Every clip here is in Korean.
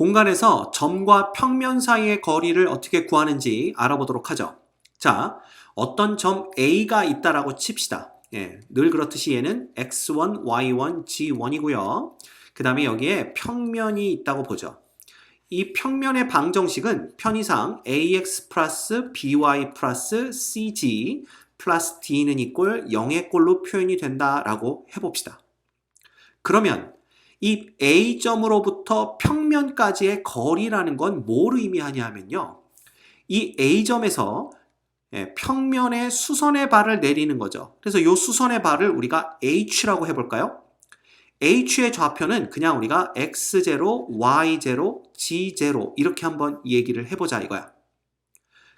공간에서 점과 평면 사이의 거리를 어떻게 구하는지 알아보도록 하죠. 자, 어떤 점 A가 있다라고 칩시다. 늘 그렇듯이 얘는 x1, y1, g1이고요. 그 다음에 여기에 평면이 있다고 보죠. 이 평면의 방정식은 편의상 ax 플러스 by 플러스 cg 플러스 d는 이꼴 0의 꼴로 표현이 된다라고 해봅시다. 그러면 이 A점으로부터 평면까지의 거리라는 건 뭘 의미하냐 하면요. 이 A점에서 평면의 수선의 발을 내리는 거죠. 그래서 이 수선의 발을 우리가 H라고 해볼까요? H의 좌표는 그냥 우리가 X0, Y0, G0 이렇게 한번 얘기를 해보자 이거야.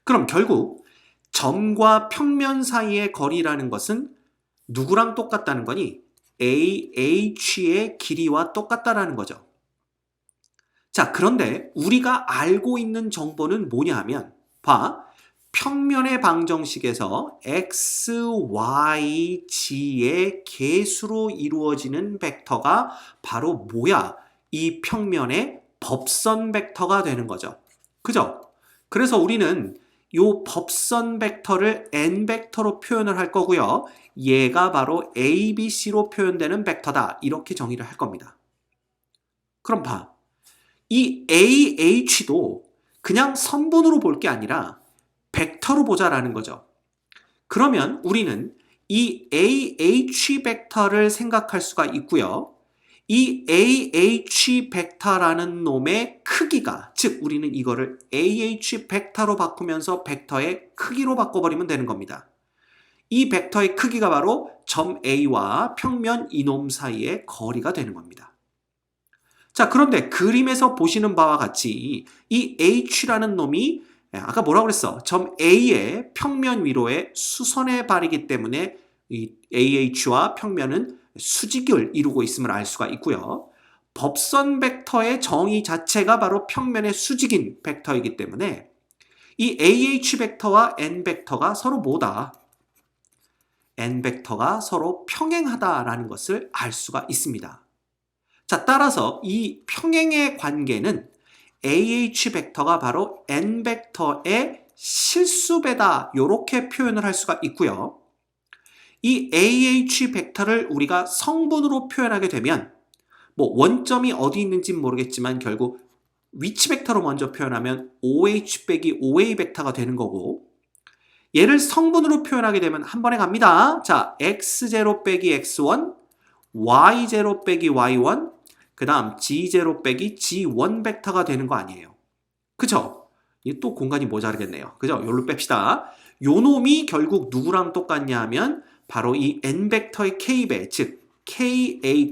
그럼 결국 점과 평면 사이의 거리라는 것은 누구랑 똑같다는 거니? AH의 길이와 똑같다라는 거죠. 자, 그런데 우리가 알고 있는 정보는 뭐냐 하면 봐. 평면의 방정식에서 x, y, g의 개수로 이루어지는 벡터가 바로 뭐야? 이 평면의 법선 벡터가 되는 거죠. 그죠? 그래서 우리는 이 법선 벡터를 n 벡터로 표현을 할 거고요. 얘가 바로 a, b, c로 표현되는 벡터다. 이렇게 정의를 할 겁니다. 그럼 봐. 이 AH도 그냥 선분으로 볼 게 아니라 벡터로 보자라는 거죠. 그러면 우리는 이 AH 벡터를 생각할 수가 있고요. 이 AH 벡터라는 놈의 크기가, 즉 우리는 이거를 AH 벡터로 바꾸면서 벡터의 크기로 바꿔버리면 되는 겁니다. 이 벡터의 크기가 바로 점 A와 평면 이놈 사이의 거리가 되는 겁니다. 자, 그런데 그림에서 보시는 바와 같이 이 H라는 놈이 아까 뭐라고 그랬어? 점 A의 평면 위로의 수선의 발이기 때문에 이 AH와 평면은 수직을 이루고 있음을 알 수가 있고요. 법선 벡터의 정의 자체가 바로 평면의 수직인 벡터이기 때문에 이 AH 벡터와 N 벡터가 서로 뭐다? N 벡터가 서로 평행하다라는 것을 알 수가 있습니다. 자, 따라서 이 평행의 관계는 AH 벡터가 바로 N 벡터의 실수배다 이렇게 표현을 할 수가 있고요. 이 AH 벡터를 우리가 성분으로 표현하게 되면 뭐 원점이 어디 있는지는 모르겠지만 결국 위치 벡터로 먼저 표현하면 OH 빼기 OA 벡터가 되는 거고 얘를 성분으로 표현하게 되면 한 번에 갑니다. 자, X0 빼기 X1, Y0 빼기 Y1, 그 다음 G0 빼기 G1 벡터가 되는 거 아니에요. 그쵸? 또 공간이 모자르겠네요. 그죠? 요로 뺍시다. 요 놈이 결국 누구랑 똑같냐 하면 바로 이 N 벡터의 K배, 즉 KA,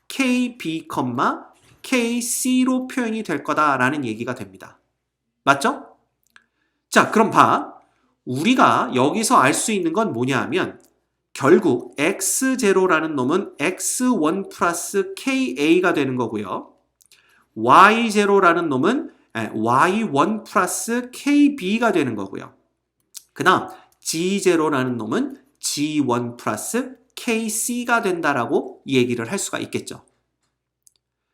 KB, KC로 표현이 될 거다라는 얘기가 됩니다. 맞죠? 자, 그럼 봐. 우리가 여기서 알 수 있는 건 뭐냐 하면 결국 x0라는 놈은 x1 플러스 ka가 되는 거고요. y0라는 놈은 y1 플러스 kb가 되는 거고요. 그 다음 g0라는 놈은 g1 플러스 kc가 된다라고 얘기를 할 수가 있겠죠.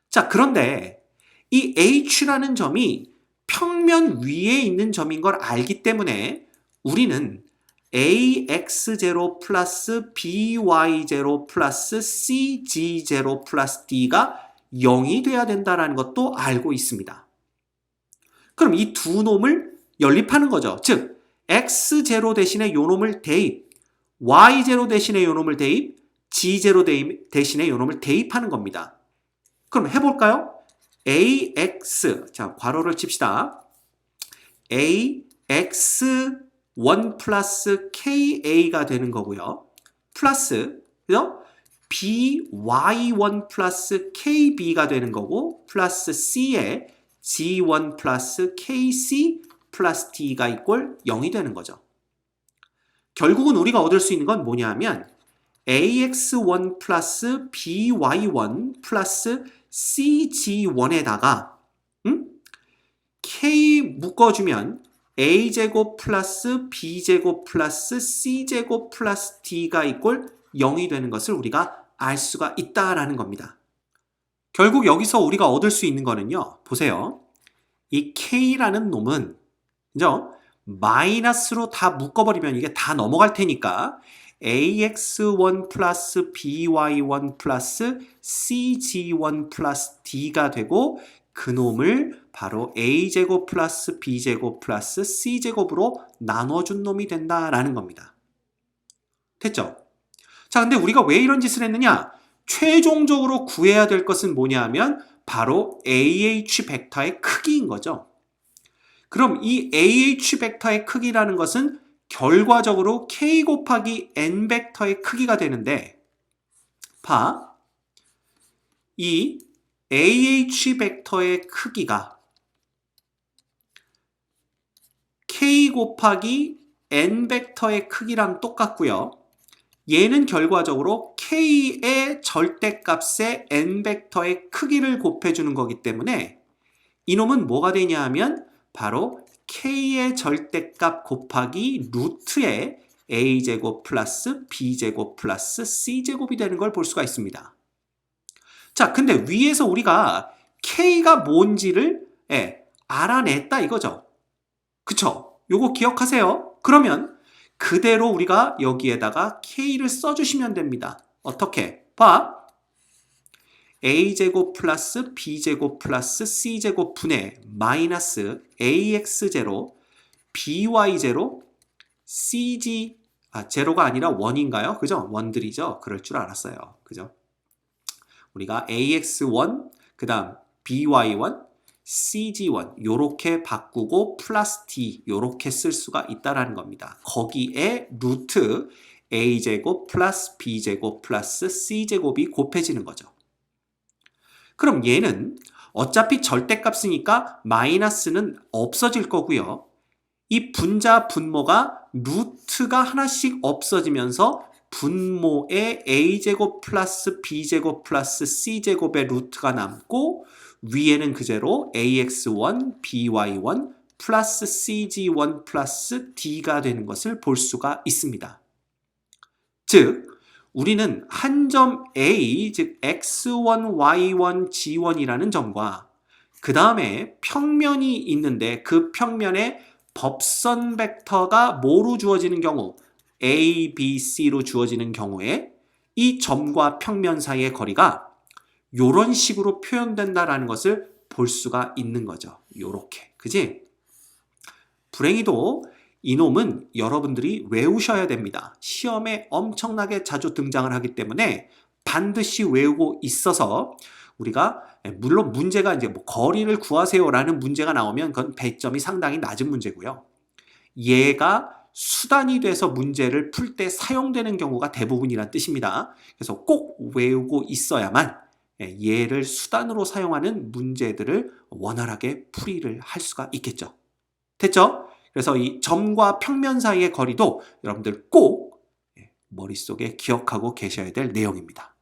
자, 그런데 이 h라는 점이 평면 위에 있는 점인 걸 알기 때문에 우리는 ax0 플러스 by0 플러스 cg0 플러스 d가 0이 돼야 된다는 것도 알고 있습니다. 그럼 이 두 놈을 연립하는 거죠. 즉 x0 대신에 요 놈을 대입, y0 대신에 요 놈을 대입, g0 대신에 요 놈을 대입하는 겁니다. 그럼 해볼까요? ax, 자 괄호를 칩시다. ax 1 플러스 KA가 되는 거고요. 플러스 그죠? BY1 플러스 KB가 되는 거고 플러스 C에 G1 플러스 KC 플러스 D가 이꼴 0이 되는 거죠. 결국은 우리가 얻을 수 있는 건 뭐냐 하면 AX1 플러스 BY1 플러스 CG1에다가 K 묶어주면 a제곱 플러스 b제곱 플러스 c제곱 플러스 d가 이꼴 0이 되는 것을 우리가 알 수가 있다라는 겁니다. 결국 여기서 우리가 얻을 수 있는 거는요. 보세요. 이 K라는 놈은 그죠? 마이너스로 다 묶어버리면 이게 다 넘어갈 테니까 AX1 플러스 BY1 플러스 CG1 플러스 D가 되고 그놈을 바로 A제곱 플러스 B제곱 플러스 C제곱으로 나눠준 놈이 된다라는 겁니다. 됐죠? 자, 근데 우리가 왜 이런 짓을 했느냐? 최종적으로 구해야 될 것은 뭐냐 하면 바로 AH 벡터의 크기인 거죠. 그럼 이 AH 벡터의 크기라는 것은 결과적으로 K 곱하기 N 벡터의 크기가 되는데 봐, 이 AH 벡터의 크기가 K 곱하기 N 벡터의 크기랑 똑같고요. 얘는 결과적으로 K의 절대값의 N 벡터의 크기를 곱해주는 거기 때문에 이놈은 뭐가 되냐 하면 바로 K의 절대값 곱하기 루트의 A제곱 플러스 B제곱 플러스 C제곱이 되는 걸 볼 수가 있습니다. 자, 근데 위에서 우리가 K가 뭔지를 알아냈다 이거죠. 그쵸? 요거 기억하세요. 그러면 그대로 우리가 여기에다가 K를 써주시면 됩니다. 어떻게? 봐. A제곱 플러스 B제곱 플러스 C제곱 분의 마이너스 AX0 BY0 CG 제로가 아니라 원인가요? 그죠? 원들이죠. 그럴 줄 알았어요. 그죠? 우리가 AX1 그 다음 BY1 CG1 요렇게 바꾸고 플러스 D 요렇게 쓸 수가 있다라는 겁니다. 거기에 루트 A제곱 플러스 B제곱 플러스 C제곱이 곱해지는 거죠. 그럼 얘는 어차피 절대값이니까 마이너스는 없어질 거고요. 이 분자 분모가 루트가 하나씩 없어지면서 분모에 A제곱 플러스 B제곱 플러스 C제곱의 루트가 남고 위에는 그대로 AX1, BY1 플러스 CG1 플러스 D가 되는 것을 볼 수가 있습니다. 즉 우리는 한 점 A, 즉 X1, Y1, G1이라는 점과 그 다음에 평면이 있는데 그 평면에 법선 벡터가 뭐로 주어지는 경우 A, B, C로 주어지는 경우에 이 점과 평면 사이의 거리가 이런 식으로 표현된다라는 것을 볼 수가 있는 거죠. 요렇게. 그지? 불행히도 이놈은 여러분들이 외우셔야 됩니다. 시험에 엄청나게 자주 등장을 하기 때문에 반드시 외우고 있어서 우리가 물론 문제가 이제 뭐 거리를 구하세요라는 문제가 나오면 그건 배점이 상당히 낮은 문제고요. 얘가 수단이 돼서 문제를 풀 때 사용되는 경우가 대부분이란 뜻입니다. 그래서 꼭 외우고 있어야만 얘를 수단으로 사용하는 문제들을 원활하게 풀이를 할 수가 있겠죠. 됐죠? 그래서 이 점과 평면 사이의 거리도 여러분들 꼭 머릿속에 기억하고 계셔야 될 내용입니다.